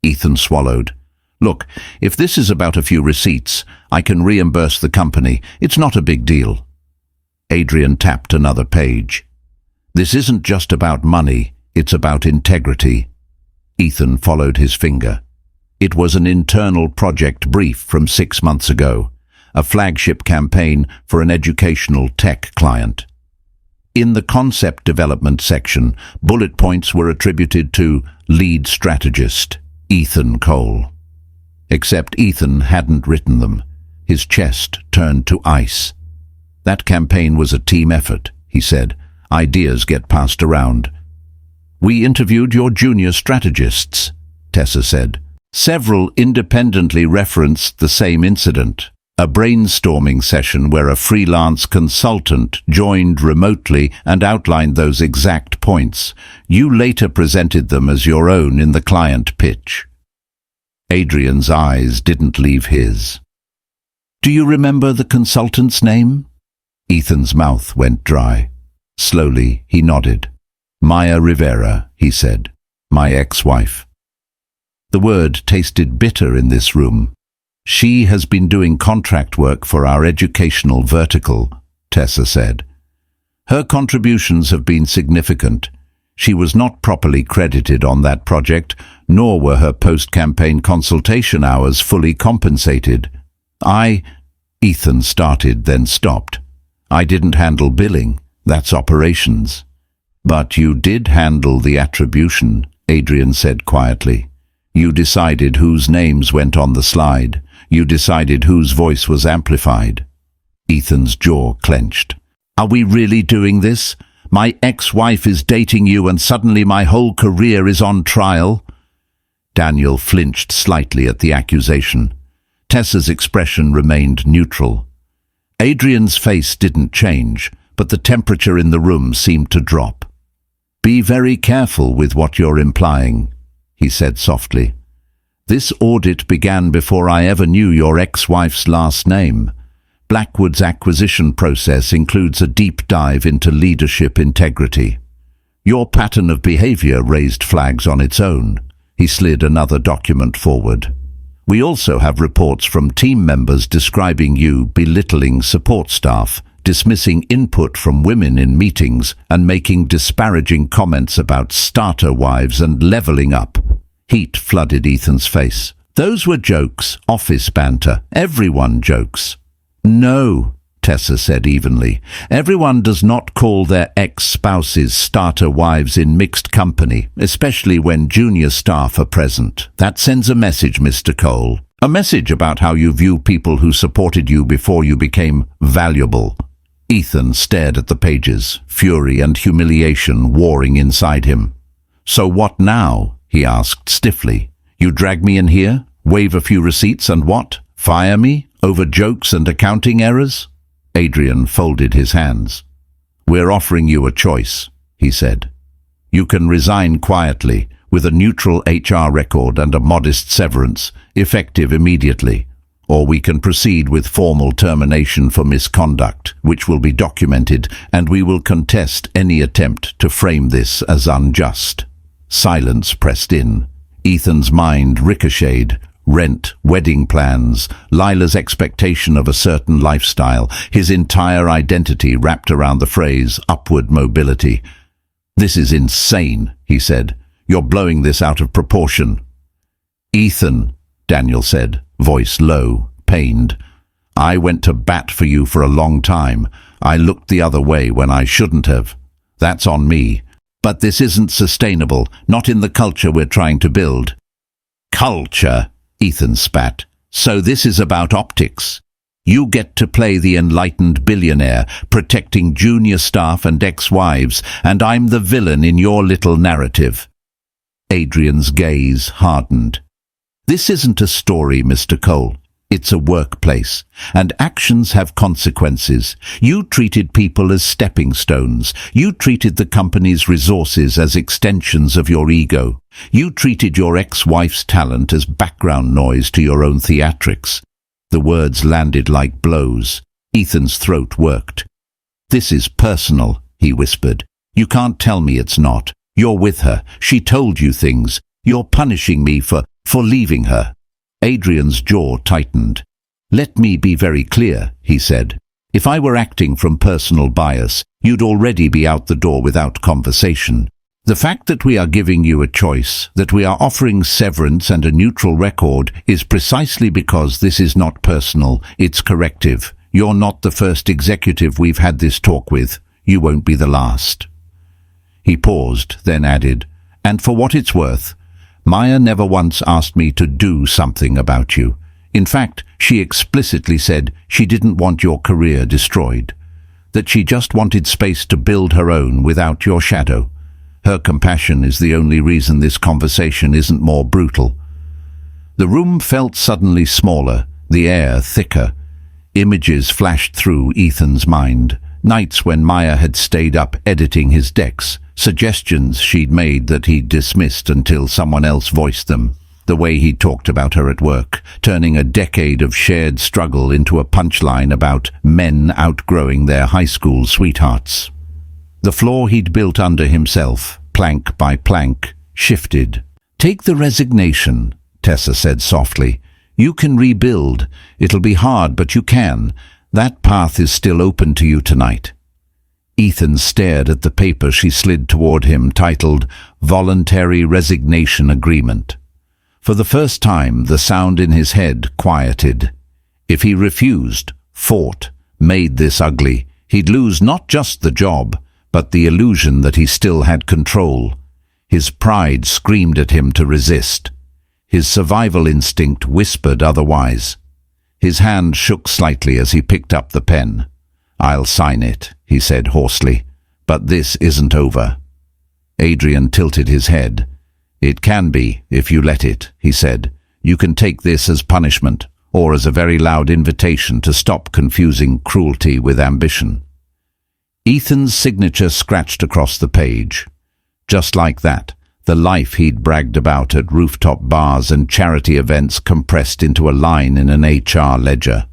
Ethan swallowed. "Look, if this is about a few receipts, I can reimburse the company. It's not a big deal." Adrien tapped another page. "This isn't just about money, it's about integrity." Ethan followed his finger. It was an internal project brief from 6 months ago, a flagship campaign for an educational tech client. In the concept development section, bullet points were attributed to lead strategist, Ethan Cole. Except Ethan hadn't written them. His chest turned to ice. "That campaign was a team effort," he said. "Ideas get passed around." "We interviewed your junior strategists," Tessa said. Several independently referenced the same incident, a brainstorming session where a freelance consultant joined remotely and outlined those exact points. You later presented them as your own in the client pitch. Adrien's eyes didn't leave his. "Do you remember the consultant's name?" Ethan's mouth went dry. Slowly, he nodded. "Maya Rivera," he said. "My ex-wife." The word tasted bitter in this room. "She has been doing contract work for our educational vertical," Tessa said. "Her contributions have been significant. She was not properly credited on that project, nor were her post-campaign consultation hours fully compensated. Ethan started, then stopped. "I didn't handle billing. That's operations." "But you did handle the attribution," Adrien said quietly. "You decided whose names went on the slide. You decided whose voice was amplified." Ethan's jaw clenched. "Are we really doing this? My ex-wife is dating you and suddenly my whole career is on trial?" Daniel flinched slightly at the accusation. Tessa's expression remained neutral. Adrien's face didn't change, but the temperature in the room seemed to drop. "Be very careful with what you're implying," he said softly. "This audit began before I ever knew your ex-wife's last name. Blackwood's acquisition process includes a deep dive into leadership integrity. Your pattern of behavior raised flags on its own." He slid another document forward. "We also have reports from team members describing you belittling support staff, dismissing input from women in meetings, and making disparaging comments about starter wives and leveling up." Heat flooded Ethan's face. "Those were jokes, office banter. Everyone jokes." "No," Tessa said evenly. "Everyone does not call their ex-spouses starter wives in mixed company, especially when junior staff are present. That sends a message, Mr. Cole. A message about how you view people who supported you before you became valuable." Ethan stared at the pages, fury and humiliation warring inside him. "So what now?" he asked stiffly. "You drag me in here, wave a few receipts and what? Fire me? Over jokes and accounting errors?" Adrien folded his hands. "We're offering you a choice," he said. "You can resign quietly, with a neutral HR record and a modest severance, effective immediately. Or we can proceed with formal termination for misconduct, which will be documented, and we will contest any attempt to frame this as unjust." Silence pressed in. Ethan's mind ricocheted. Rent, wedding plans, Lila's expectation of a certain lifestyle, his entire identity wrapped around the phrase upward mobility. "This is insane," he said. You're blowing this out of proportion." "Ethan," Daniel said, voice low, pained, "I went to bat for you for a long time. I looked the other way when I shouldn't have. That's on me. But this isn't sustainable, not in the culture we're trying to build." "Culture," Ethan spat. "So this is about optics. You get to play the enlightened billionaire, protecting junior staff and ex-wives, and I'm the villain in your little narrative." Adrien's gaze hardened. "This isn't a story, Mr. Cole. It's a workplace, and actions have consequences. You treated people as stepping stones. You treated the company's resources as extensions of your ego. You treated your ex-wife's talent as background noise to your own theatrics." The words landed like blows. Ethan's throat worked. "This is personal," he whispered. "You can't tell me it's not. You're with her. She told you things. You're punishing me for leaving her." Adrien's jaw tightened. "Let me be very clear," he said. "If I were acting from personal bias, you'd already be out the door without conversation. The fact that we are giving you a choice, that we are offering severance and a neutral record, is precisely because this is not personal, it's corrective. You're not the first executive we've had this talk with. You won't be the last." He paused, then added, "And for what it's worth, Maya never once asked me to do something about you. In fact, she explicitly said she didn't want your career destroyed, that she just wanted space to build her own without your shadow. Her compassion is the only reason this conversation isn't more brutal." The room felt suddenly smaller, the air thicker. Images flashed through Ethan's mind. Nights when Maya had stayed up editing his decks, suggestions she'd made that he'd dismissed until someone else voiced them. The way he talked about her at work, turning a decade of shared struggle into a punchline about men outgrowing their high school sweethearts. The floor he'd built under himself, plank by plank, shifted. "Take the resignation," Tessa said softly. "You can rebuild. It'll be hard, but you can. That path is still open to you tonight." Ethan stared at the paper she slid toward him, titled "Voluntary Resignation Agreement." For the first time, the sound in his head quieted. If he refused, fought, made this ugly, he'd lose not just the job, but the illusion that he still had control. His pride screamed at him to resist. His survival instinct whispered otherwise. His hand shook slightly as he picked up the pen. "I'll sign it," he said hoarsely, "but this isn't over." Adrien tilted his head. "It can be, if you let it," he said. "You can take this as punishment, or as a very loud invitation to stop confusing cruelty with ambition." Ethan's signature scratched across the page. Just like that, the life he'd bragged about at rooftop bars and charity events compressed into a line in an HR ledger.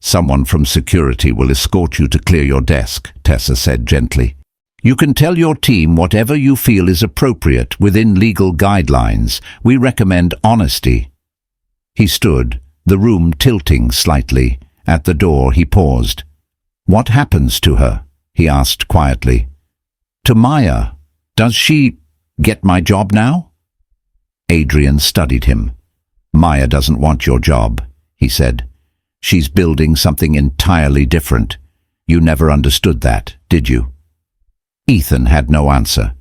"Someone from security will escort you to clear your desk," Tessa said gently. "You can tell your team whatever you feel is appropriate within legal guidelines. We recommend honesty." He stood, the room tilting slightly. At the door he paused. "What happens to her?" he asked quietly. "To Maya. Does she get my job now?" Adrien studied him. "Maya doesn't want your job," he said. "She's building something entirely different. You never understood that, did you?" Ethan had no answer.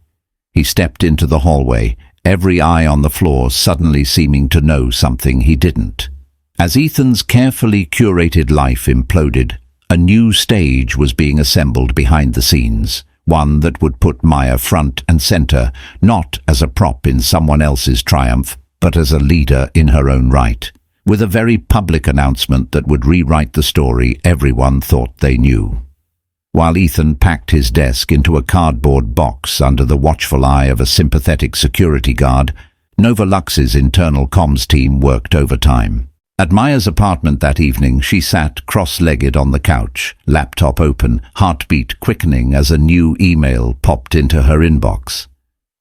He stepped into the hallway, every eye on the floor suddenly seeming to know something he didn't. As Ethan's carefully curated life imploded, a new stage was being assembled behind the scenes, one that would put Maya front and center, not as a prop in someone else's triumph, but as a leader in her own right, with a very public announcement that would rewrite the story everyone thought they knew. While Ethan packed his desk into a cardboard box under the watchful eye of a sympathetic security guard, Nova Lux's internal comms team worked overtime. At Maya's apartment that evening, she sat cross-legged on the couch, laptop open, heartbeat quickening as a new email popped into her inbox.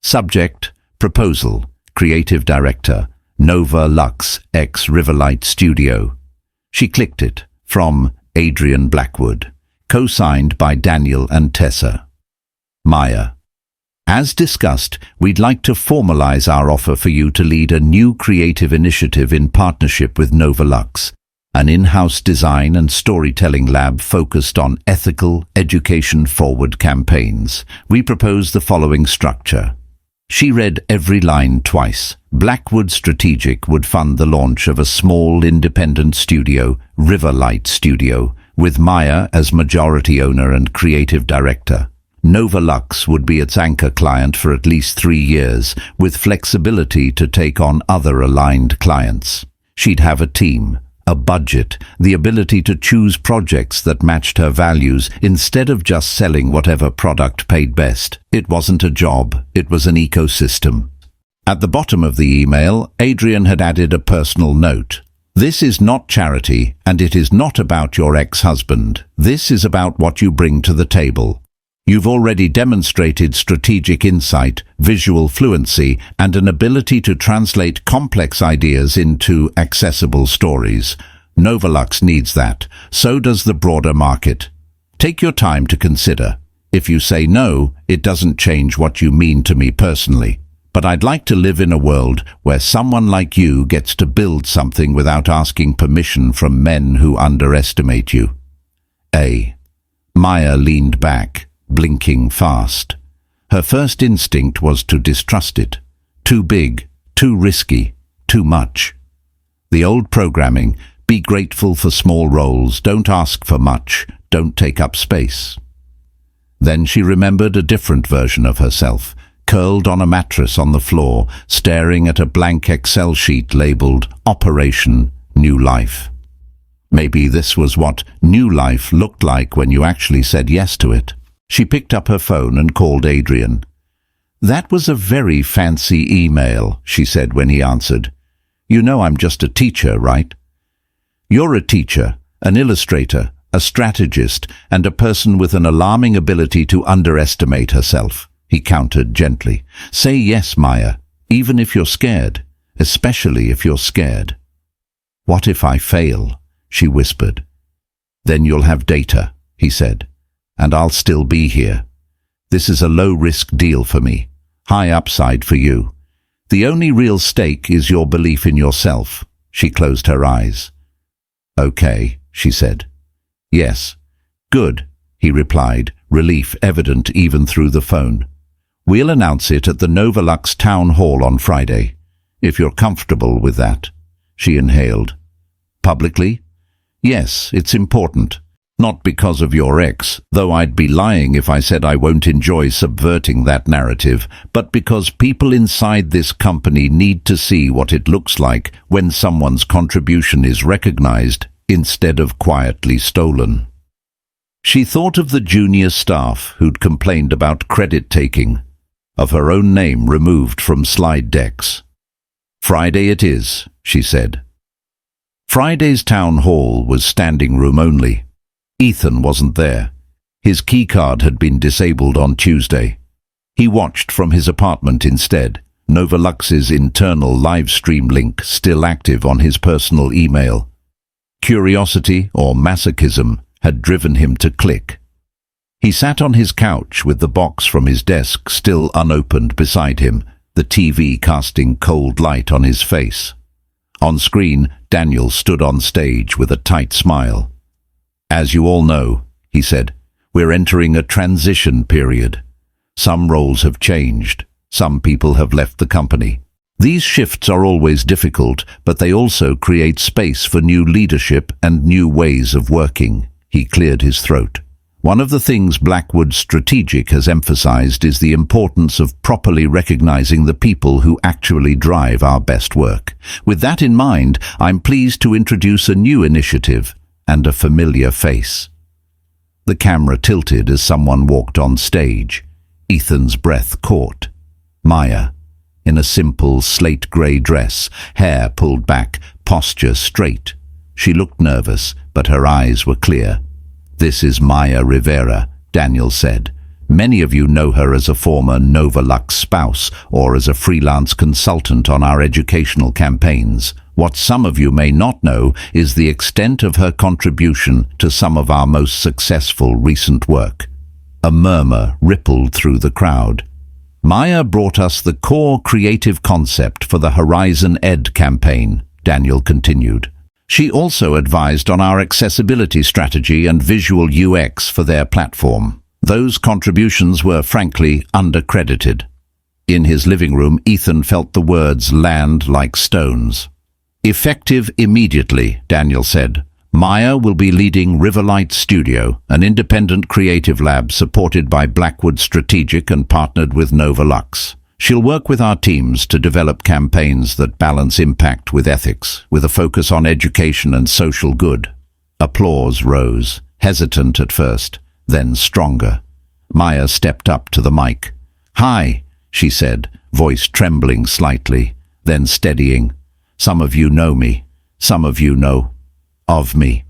Subject: Proposal, Creative Director, Nova Lux ex Riverlight Studio. She clicked it. From Adrien Blackwood. Co-signed by Daniel and Tessa. Maya. As discussed, we'd like to formalize our offer for you to lead a new creative initiative in partnership with Novolux, an in-house design and storytelling lab focused on ethical, education-forward campaigns. We propose the following structure. She read every line twice. Blackwood Strategic would fund the launch of a small independent studio, Riverlight Studio, with Maya as majority owner and creative director. Novolux would be its anchor client for at least 3 years, with flexibility to take on other aligned clients. She'd have a team, a budget, the ability to choose projects that matched her values instead of just selling whatever product paid best. It wasn't a job, it was an ecosystem. At the bottom of the email, Adrien had added a personal note. This is not charity, and it is not about your ex-husband. This is about what you bring to the table. You've already demonstrated strategic insight, visual fluency, and an ability to translate complex ideas into accessible stories. Novolux needs that. So does the broader market. Take your time to consider. If you say no, it doesn't change what you mean to me personally. But I'd like to live in a world where someone like you gets to build something without asking permission from men who underestimate you. Maya leaned back, blinking fast. Her first instinct was to distrust it. Too big, too risky, too much. The old programming, be grateful for small roles, don't ask for much, don't take up space. Then she remembered a different version of herself, curled on a mattress on the floor, staring at a blank Excel sheet labeled Operation New Life. Maybe this was what new life looked like when you actually said yes to it. She picked up her phone and called Adrien. "That was a very fancy email," she said when he answered. "You know I'm just a teacher, right?" "You're a teacher, an illustrator, a strategist, and a person with an alarming ability to underestimate herself," he countered gently. "Say yes, Maya, even if you're scared, especially if you're scared." "What if I fail?" she whispered. "Then you'll have data," he said. "And I'll still be here. This is a low-risk deal for me, high upside for you. The only real stake is your belief in yourself." She closed her eyes. "Okay," she said. "Yes." "Good," he replied, relief evident even through the phone. "We'll announce it at the Novolux Town Hall on Friday, if you're comfortable with that." She inhaled. "Publicly?" "Yes, it's important. Not because of your ex, though I'd be lying if I said I won't enjoy subverting that narrative, but because people inside this company need to see what it looks like when someone's contribution is recognized instead of quietly stolen." She thought of the junior staff who'd complained about credit-taking, of her own name removed from slide decks. "Friday it is," she said. Friday's town hall was standing room only. Ethan wasn't there. His keycard had been disabled on Tuesday. He watched from his apartment instead, Novolux's internal live stream link still active on his personal email. Curiosity or masochism had driven him to click. He sat on his couch with the box from his desk still unopened beside him, the TV casting cold light on his face. On screen, Daniel stood on stage with a tight smile. "As you all know," he said, "we're entering a transition period. Some roles have changed. Some people have left the company. These shifts are always difficult, but they also create space for new leadership and new ways of working." He cleared his throat. "One of the things Blackwood Strategic has emphasized is the importance of properly recognizing the people who actually drive our best work. With that in mind, I'm pleased to introduce a new initiative and a familiar face." The camera tilted as someone walked on stage. Ethan's breath caught. Maya, in a simple slate-grey dress, hair pulled back, posture straight. She looked nervous, but her eyes were clear. "This is Maya Rivera," Daniel said. "Many of you know her as a former Novolux spouse or as a freelance consultant on our educational campaigns. What some of you may not know is the extent of her contribution to some of our most successful recent work." A murmur rippled through the crowd. Maya brought us the core creative concept for the Horizon Ed campaign, Daniel continued. She also advised on our accessibility strategy and visual UX for their platform. Those contributions were frankly undercredited. In his living room, Ethan felt the words land like stones. Effective immediately, Daniel said. Maya will be leading Riverlight Studio, an independent creative lab supported by Blackwood Strategic and partnered with Nova Lux. She'll work with our teams to develop campaigns that balance impact with ethics, with a focus on education and social good. Applause rose, hesitant at first, then stronger. Maya stepped up to the mic. "Hi," she said, voice trembling slightly, then steadying. "Some of you know me. Some of you know of me."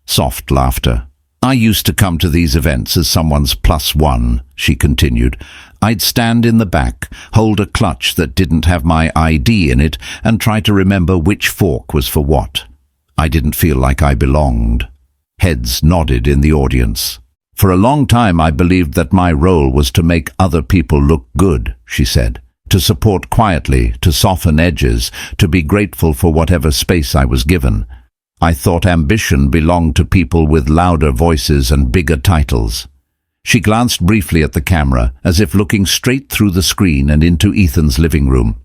Soft laughter. "I used to come to these events as someone's +1, she continued. "I'd stand in the back, hold a clutch that didn't have my ID in it, and try to remember which fork was for what. I didn't feel like I belonged." Heads nodded in the audience. "For a long time I believed that my role was to make other people look good," she said. "To support quietly, to soften edges, to be grateful for whatever space I was given. I thought ambition belonged to people with louder voices and bigger titles." She glanced briefly at the camera, as if looking straight through the screen and into Ethan's living room.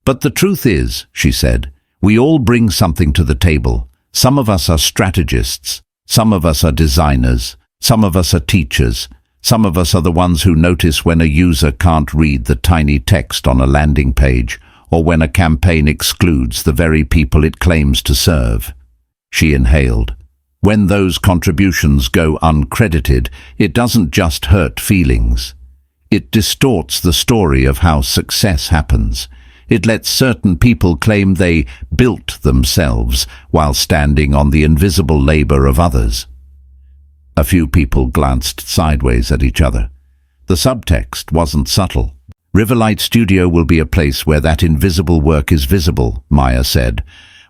"But the truth is," she said, "we all bring something to the table. Some of us are strategists, some of us are designers, some of us are teachers, some of us are the ones who notice when a user can't read the tiny text on a landing page, or when a campaign excludes the very people it claims to serve." She inhaled. "When those contributions go uncredited, it doesn't just hurt feelings. It distorts the story of how success happens. It lets certain people claim they built themselves while standing on the invisible labor of others." A few people glanced sideways at each other. The subtext wasn't subtle. "Riverlight Studio will be a place where that invisible work is visible," Maya said.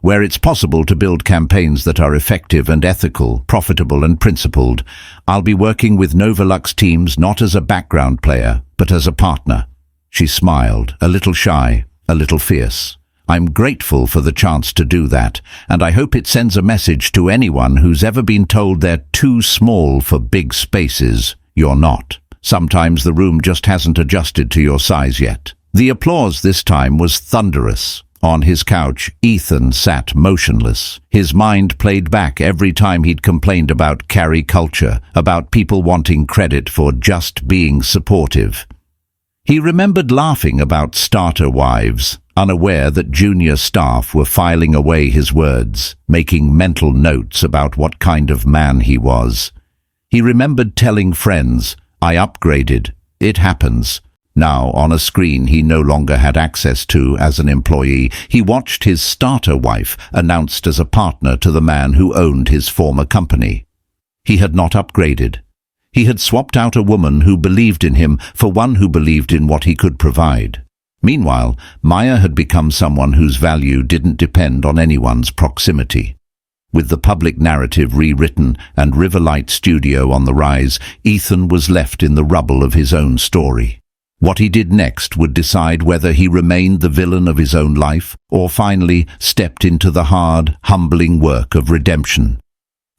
"Where it's possible to build campaigns that are effective and ethical, profitable and principled. I'll be working with Nova Lux teams not as a background player, but as a partner." She smiled, a little shy, a little fierce. "I'm grateful for the chance to do that, and I hope it sends a message to anyone who's ever been told they're too small for big spaces. You're not. Sometimes the room just hasn't adjusted to your size yet." The applause this time was thunderous. On his couch, Ethan sat motionless. His mind played back every time he'd complained about carry culture, about people wanting credit for just being supportive. He remembered laughing about starter wives, unaware that junior staff were filing away his words, making mental notes about what kind of man he was. He remembered telling friends, "I upgraded. It happens." Now, on a screen he no longer had access to as an employee, he watched his starter wife announced as a partner to the man who owned his former company. He had not upgraded. He had swapped out a woman who believed in him for one who believed in what he could provide. Meanwhile, Maya had become someone whose value didn't depend on anyone's proximity. With the public narrative rewritten and Riverlight Studio on the rise, Ethan was left in the rubble of his own story. What he did next would decide whether he remained the villain of his own life or finally stepped into the hard, humbling work of redemption.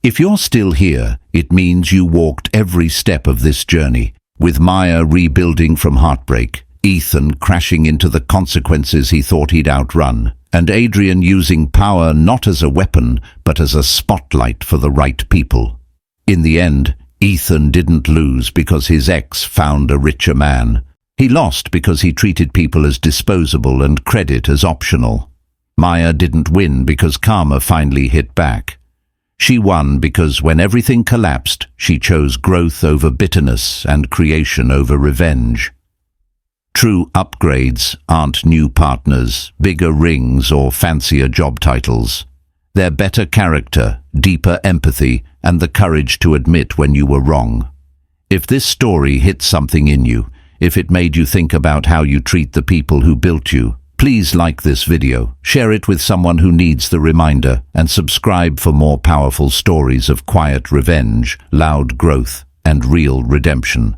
If you're still here, it means you walked every step of this journey, with Maya rebuilding from heartbreak, Ethan crashing into the consequences he thought he'd outrun, and Adrien using power not as a weapon, but as a spotlight for the right people. In the end, Ethan didn't lose because his ex found a richer man. He lost because he treated people as disposable and credit as optional. Maya didn't win because karma finally hit back. She won because when everything collapsed, she chose growth over bitterness and creation over revenge. True upgrades aren't new partners, bigger rings or fancier job titles. They're better character, deeper empathy, and the courage to admit when you were wrong. If this story hit something in you, if it made you think about how you treat the people who built you, please like this video, share it with someone who needs the reminder, and subscribe for more powerful stories of quiet revenge, loud growth, and real redemption.